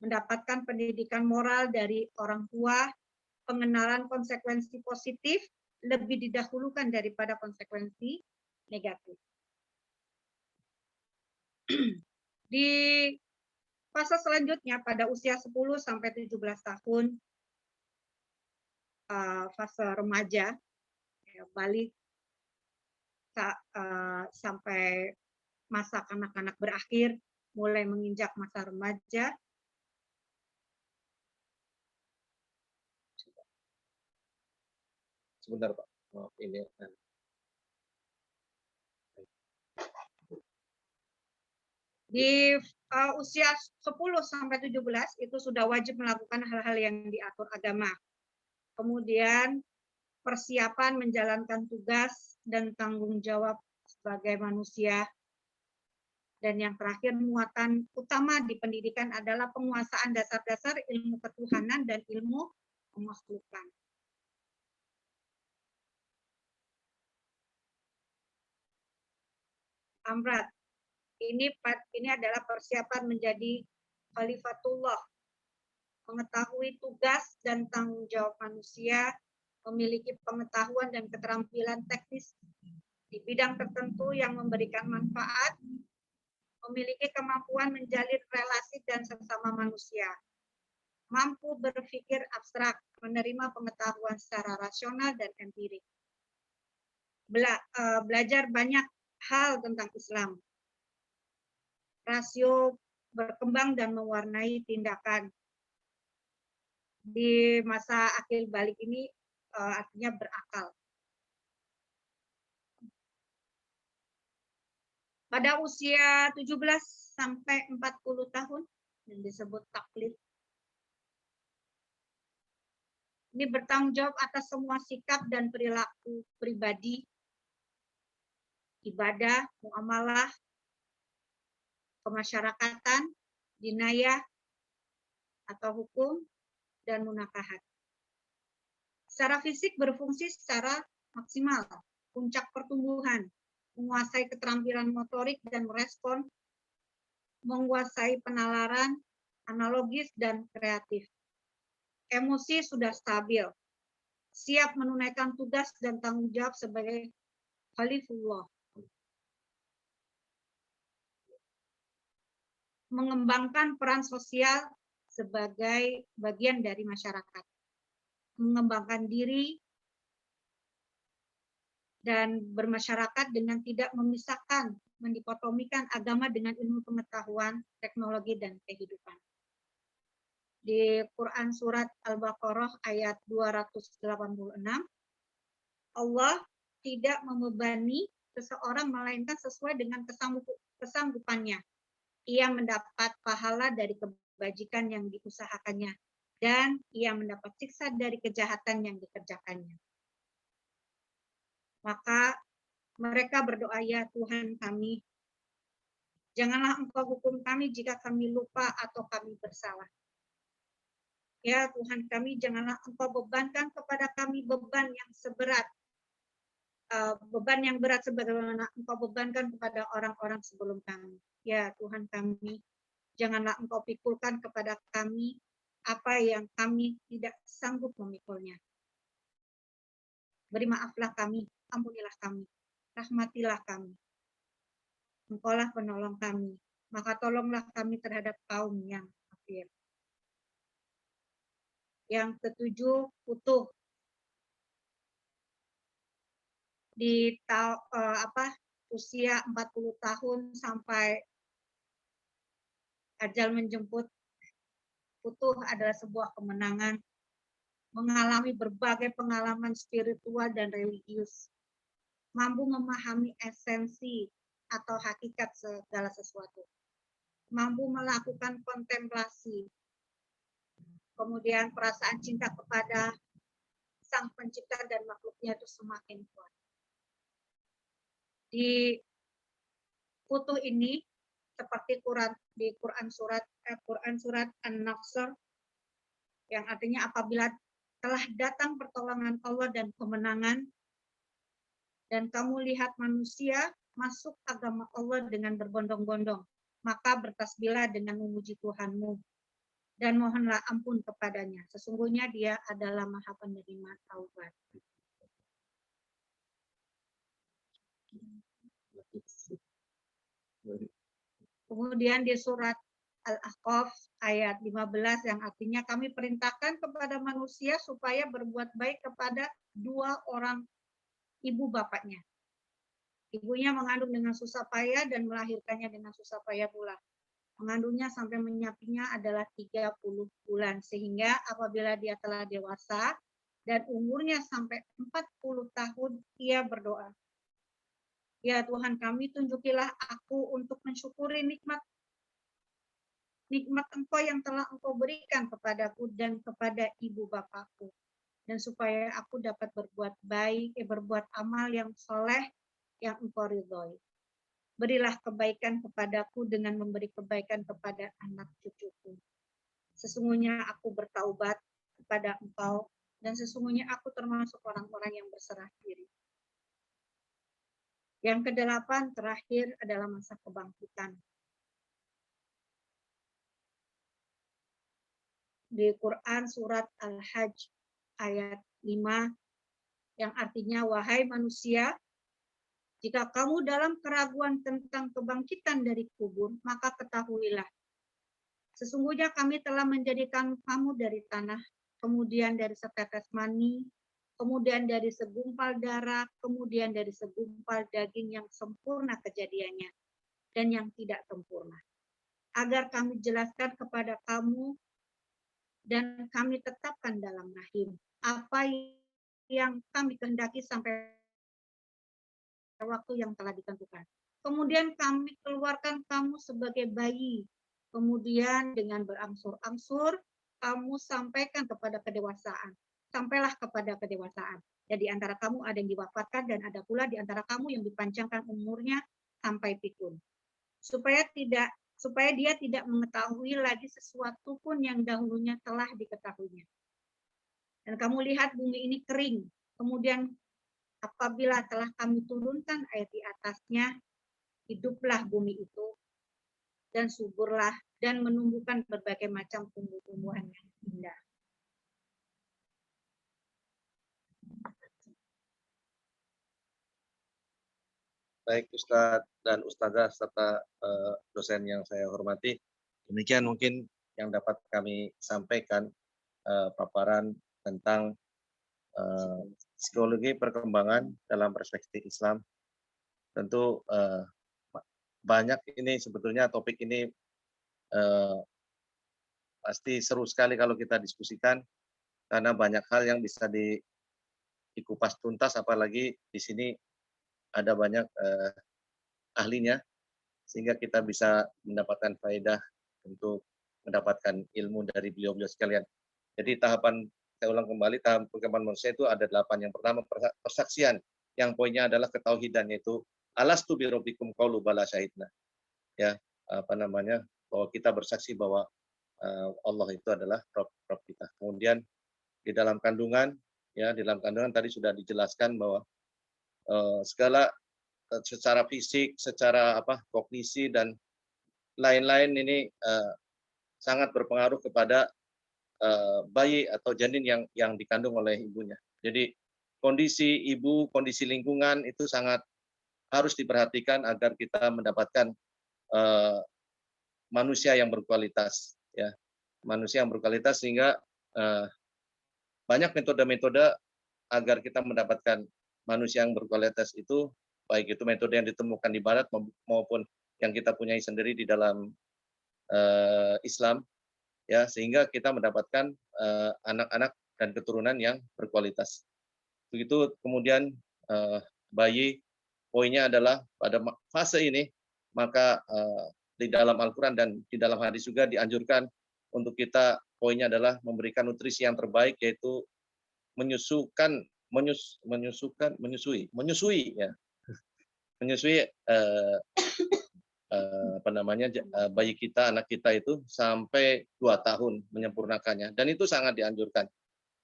Mendapatkan pendidikan moral dari orang tua, pengenalan konsekuensi positif lebih didahulukan daripada konsekuensi negatif. Di fase selanjutnya pada usia 10 sampai 17 tahun, fase remaja, balik sampai masa kanak-kanak berakhir, mulai menginjak masa remaja. Sebentar Pak, ini di usia 10 sampai 17 itu sudah wajib melakukan hal-hal yang diatur agama. Kemudian persiapan menjalankan tugas dan tanggung jawab sebagai manusia. Dan yang terakhir, muatan utama di pendidikan adalah penguasaan dasar-dasar ilmu ketuhanan dan ilmu pemakhlukan. Amrat, ini adalah persiapan menjadi khalifatullah, mengetahui tugas dan tanggung jawab manusia, memiliki pengetahuan dan keterampilan teknis di bidang tertentu yang memberikan manfaat, memiliki kemampuan menjalin relasi dan sesama manusia, mampu berpikir abstrak, menerima pengetahuan secara rasional dan empirik, belajar banyak hal tentang Islam, rasio berkembang dan mewarnai tindakan. Di masa akil balik ini artinya berakal. Pada usia 17 sampai 40 tahun yang disebut taklif. Ini bertanggung jawab atas semua sikap dan perilaku pribadi, ibadah, muamalah, kemasyarakatan, dinayah atau hukum, dan munakahat. Secara fisik berfungsi secara maksimal, puncak pertumbuhan, menguasai keterampilan motorik dan merespon, menguasai penalaran, analogis, dan kreatif. Emosi sudah stabil, siap menunaikan tugas dan tanggung jawab sebagai khalifullah. Mengembangkan peran sosial sebagai bagian dari masyarakat. Mengembangkan diri dan bermasyarakat dengan tidak memisahkan, mendikotomikan agama dengan ilmu pengetahuan, teknologi, dan kehidupan. Di Quran Surat Al-Baqarah ayat 286, Allah tidak membebani seseorang melainkan sesuai dengan kesanggupannya. Ia mendapat pahala dari kebajikan yang diusahakannya, dan ia mendapat siksa dari kejahatan yang dikerjakannya. Maka mereka berdoa, ya Tuhan kami, janganlah Engkau hukum kami jika kami lupa atau kami bersalah. Ya Tuhan kami, janganlah Engkau bebankan kepada kami beban yang berat sebagaimana Engkau bebankan kepada orang-orang sebelum kami. Ya Tuhan kami, janganlah Engkau pikulkan kepada kami apa yang kami tidak sanggup memikulnya. Beri maaflah kami, ampunilah kami, rahmatilah kami. Engkaulah penolong kami, maka tolonglah kami terhadap kaum yang kafir. Yang ketujuh, utuh. Di usia 40 tahun sampai ajal menjemput, utuh adalah sebuah kemenangan, mengalami berbagai pengalaman spiritual dan religius, mampu memahami esensi atau hakikat segala sesuatu, mampu melakukan kontemplasi, kemudian perasaan cinta kepada Sang Pencipta dan makhluknya itu semakin kuat. Di utuh ini, seperti di Quran surat An-Nasr, yang artinya apabila telah datang pertolongan Allah dan kemenangan, dan kamu lihat manusia masuk agama Allah dengan berbondong-bondong, maka bertasbihlah dengan memuji Tuhanmu, dan mohonlah ampun kepadanya. Sesungguhnya Dia adalah Maha Penerima Taubat. Kemudian di surat Al-Ahqaf ayat 15 yang artinya kami perintahkan kepada manusia supaya berbuat baik kepada dua orang ibu bapaknya. Ibunya mengandung dengan susah payah dan melahirkannya dengan susah payah pula. Mengandungnya sampai menyapinya adalah 30 bulan. Sehingga apabila dia telah dewasa dan umurnya sampai 40 tahun, ia berdoa, ya Tuhan kami, tunjukilah aku untuk mensyukuri nikmat Engkau yang telah Engkau berikan kepadaku dan kepada ibu bapakku, dan supaya aku dapat berbuat baik, berbuat amal yang soleh yang Engkau ridhoi. Berilah kebaikan kepadaku dengan memberi kebaikan kepada anak cucuku. Sesungguhnya aku bertaubat kepada Engkau, dan sesungguhnya aku termasuk orang-orang yang berserah diri. Yang kedelapan terakhir adalah masa kebangkitan. Di Quran surat Al-Hajj ayat 5 yang artinya, wahai manusia, jika kamu dalam keraguan tentang kebangkitan dari kubur, maka ketahuilah, sesungguhnya kami telah menjadikan kamu dari tanah, kemudian dari setetes mani, kemudian dari segumpal darah, kemudian dari segumpal daging yang sempurna kejadiannya dan yang tidak sempurna, agar kami jelaskan kepada kamu dan kami tetapkan dalam rahim apa yang kami kehendaki sampai waktu yang telah ditentukan. Kemudian kami keluarkan kamu sebagai bayi. Kemudian dengan berangsur-angsur kamu sampaikan kepada kedewasaan. Sampailah kepada kedewasaan. Jadi antara kamu ada yang diwafatkan dan ada pula di antara kamu yang dipanjangkan umurnya sampai pikun. Supaya dia tidak mengetahui lagi sesuatu pun yang dahulunya telah diketahuinya. Dan kamu lihat bumi ini kering, kemudian apabila telah kami turunkan air di atasnya, hiduplah bumi itu, dan suburlah, dan menumbuhkan berbagai macam tumbuh-tumbuhan yang indah. Baik Ustadz dan Ustazah serta dosen yang saya hormati, demikian mungkin yang dapat kami sampaikan paparan tentang psikologi perkembangan dalam perspektif Islam. Tentu banyak ini sebetulnya topik ini pasti seru sekali kalau kita diskusikan, karena banyak hal yang bisa dikupas tuntas, apalagi di sini ada banyak ahlinya, sehingga kita bisa mendapatkan faedah untuk mendapatkan ilmu dari beliau-beliau sekalian. Jadi tahapan, saya ulang kembali, tahap perkembangan manusia itu ada 8. Yang pertama persaksian, yang poinnya adalah ketauhidan, yaitu alastu bi rabbikum qalu bala syahidna. Ya, bahwa kita bersaksi bahwa Allah itu adalah Rabb kita. Kemudian di dalam kandungan, ya, di dalam kandungan tadi sudah dijelaskan bahwa segala secara fisik, secara kognisi dan lain-lain ini sangat berpengaruh kepada bayi atau janin yang dikandung oleh ibunya. Jadi kondisi ibu, kondisi lingkungan itu sangat harus diperhatikan agar kita mendapatkan manusia yang berkualitas, ya, manusia yang berkualitas, sehingga banyak metode-metode agar kita mendapatkan manusia yang berkualitas itu, baik itu metode yang ditemukan di Barat maupun yang kita punyai sendiri di dalam Islam, ya, sehingga kita mendapatkan anak-anak dan keturunan yang berkualitas. Begitu kemudian bayi, poinnya adalah pada fase ini, maka di dalam Al-Quran dan di dalam hadis juga dianjurkan untuk kita, poinnya adalah memberikan nutrisi yang terbaik, yaitu menyusui ya. Menyusui bayi kita, anak kita itu sampai 2 tahun menyempurnakannya, dan itu sangat dianjurkan,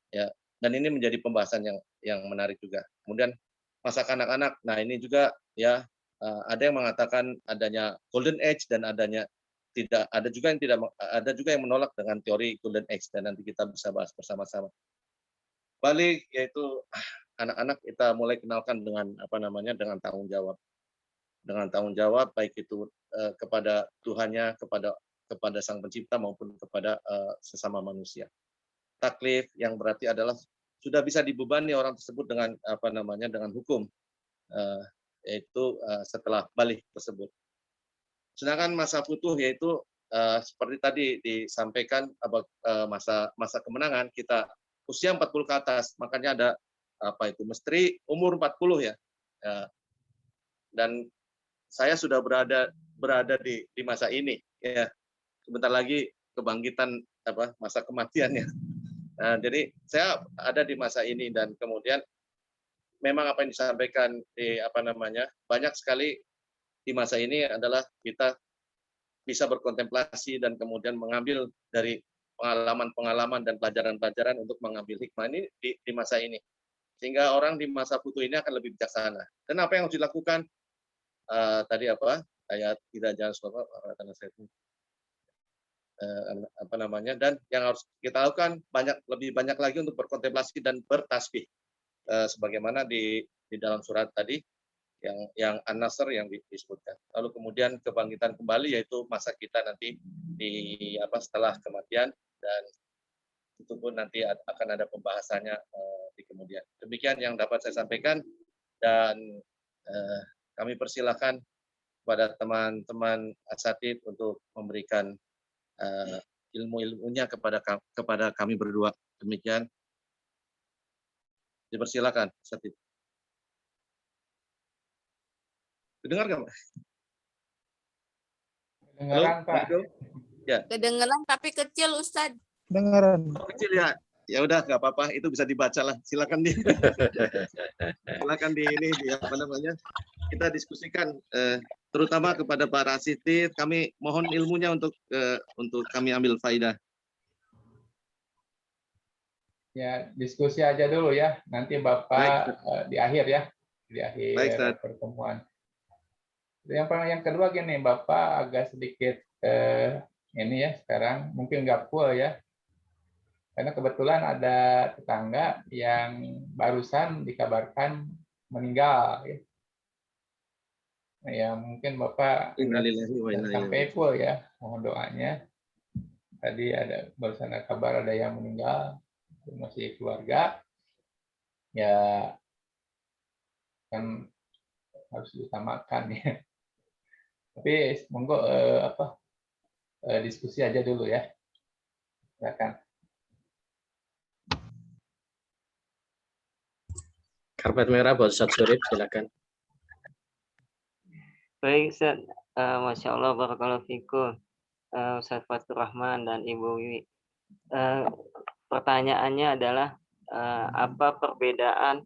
ya. Dan ini menjadi pembahasan yang menarik juga. Kemudian masa kanak-kanak, nah ini juga, ya, ada yang mengatakan adanya golden age dan adanya tidak, ada juga yang tidak, ada juga yang menolak dengan teori golden age, dan nanti kita bisa bahas bersama-sama. Balik, yaitu anak-anak kita mulai kenalkan dengan dengan tanggung jawab. Dengan tanggung jawab, baik itu kepada Tuhannya, kepada Sang Pencipta maupun kepada sesama manusia. Taklif yang berarti adalah sudah bisa dibebani orang tersebut dengan dengan hukum, yaitu setelah balik tersebut. Sedangkan masa futuh, yaitu seperti tadi disampaikan, masa kemenangan kita usia 40 ke atas, makanya ada mesti umur 40, ya. Dan saya sudah berada di masa ini, ya. Sebentar lagi kebangkitan masa kematiannya. Nah, jadi saya ada di masa ini, dan kemudian memang apa yang disampaikan di banyak sekali di masa ini adalah kita bisa berkontemplasi dan kemudian mengambil dari pengalaman-pengalaman dan pelajaran-pelajaran untuk mengambil hikmah ini di masa ini, sehingga orang di masa futuh ini akan lebih bijaksana. Dan apa yang harus dilakukan tadi ayat tidak jangan dan yang harus kita lakukan lebih banyak lagi untuk berkontemplasi dan bertasbih, sebagaimana di dalam surat tadi yang An-Nasr yang disebutkan. Lalu kemudian kebangkitan kembali, yaitu masa kita nanti setelah kematian, dan itu pun nanti akan ada pembahasannya di kemudian. Demikian yang dapat saya sampaikan, dan kami persilakan kepada teman-teman asatid untuk memberikan ilmu-ilmunya kepada kami berdua. Demikian, dipersilakan asatid. Kedengar nggak, Pak? Kedengaran, Pak. Ya. Kedengeran tapi kecil, Ustadz. Dengaran. Kecil, ya. Ya udah, nggak apa-apa, itu bisa dibaca lah. Silakan silakan kita diskusikan, terutama kepada para asatid. Kami mohon ilmunya untuk kami ambil faidah. Ya, diskusi aja dulu ya. Nanti Bapak di akhir, ya, di akhir pertemuan. Yang kedua gini, Bapak agak sedikit ini ya, sekarang mungkin nggak full ya, karena kebetulan ada tetangga yang barusan dikabarkan meninggal, ya. Nah, ya mungkin Bapak sampai full ya, mohon doanya. Tadi barusan ada kabar ada yang meninggal, masih keluarga, ya kan harus diutamakan ya. Tapi monggo diskusi aja dulu ya. Silakan. Karpet merah buat Ustadz Surip, silakan. Baik, Ustaz. Masya Allah, barakallahu fikum. Ustaz Fatur Rahman dan Ibu Wiwi. Pertanyaannya adalah apa perbedaan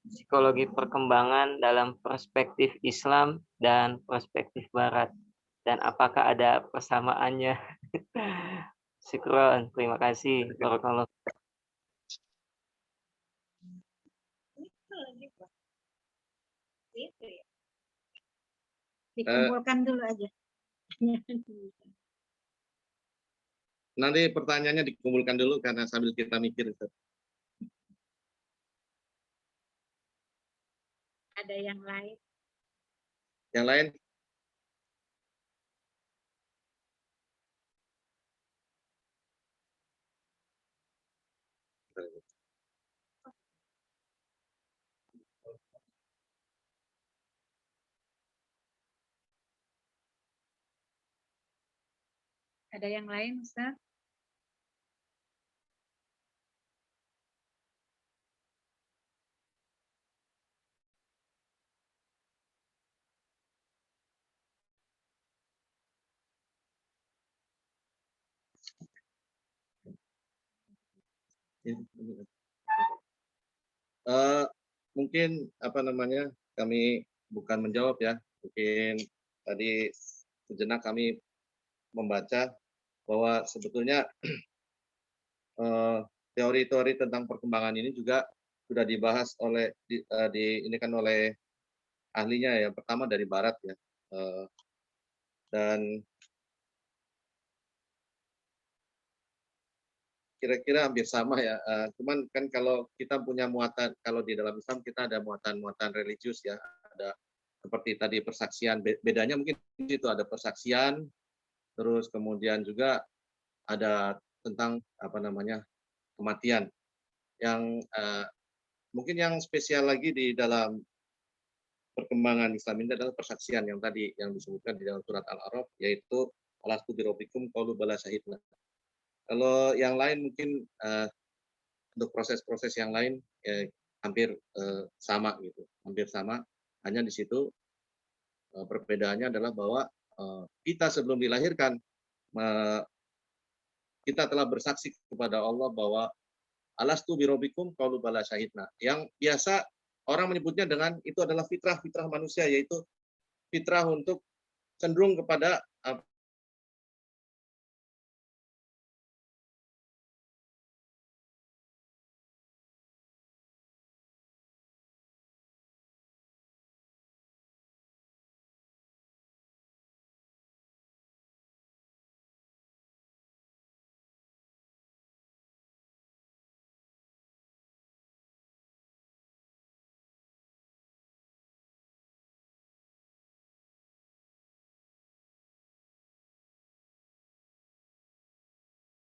psikologi perkembangan dalam perspektif Islam dan perspektif Barat, dan apakah ada persamaannya? Syukron, terima kasih. Barakallahu. Dikumpulkan dulu aja. Nanti pertanyaannya dikumpulkan dulu karena sambil kita mikir. Ustaz. Ada yang lain? Yang lain? Ada yang lain, Ustaz? Mungkin apa namanya, kami bukan menjawab ya, mungkin tadi sejenak kami membaca bahwa sebetulnya teori-teori tentang perkembangan ini juga sudah dibahas oleh ini kan oleh ahlinya ya, pertama dari Barat ya, dan kira-kira hampir sama ya. Cuman kan kalau kita punya muatan, kalau di dalam Islam kita ada muatan-muatan religius ya, ada seperti tadi persaksian. Bedanya mungkin itu ada persaksian, terus kemudian juga ada tentang apa namanya kematian. Yang mungkin yang spesial lagi di dalam perkembangan Islam ini adalah persaksian yang tadi yang disebutkan di dalam surat Al-A'raf, yaitu alastu birabbikum qalu bala syahidna. Kalau yang lain mungkin untuk proses-proses yang lain hampir sama gitu, hampir sama. Hanya di situ perbedaannya adalah bahwa kita sebelum dilahirkan kita telah bersaksi kepada Allah bahwa alastu birabbikum qalu bala syahidna. Yang biasa orang menyebutnya dengan itu adalah fitrah manusia, yaitu fitrah untuk cenderung kepada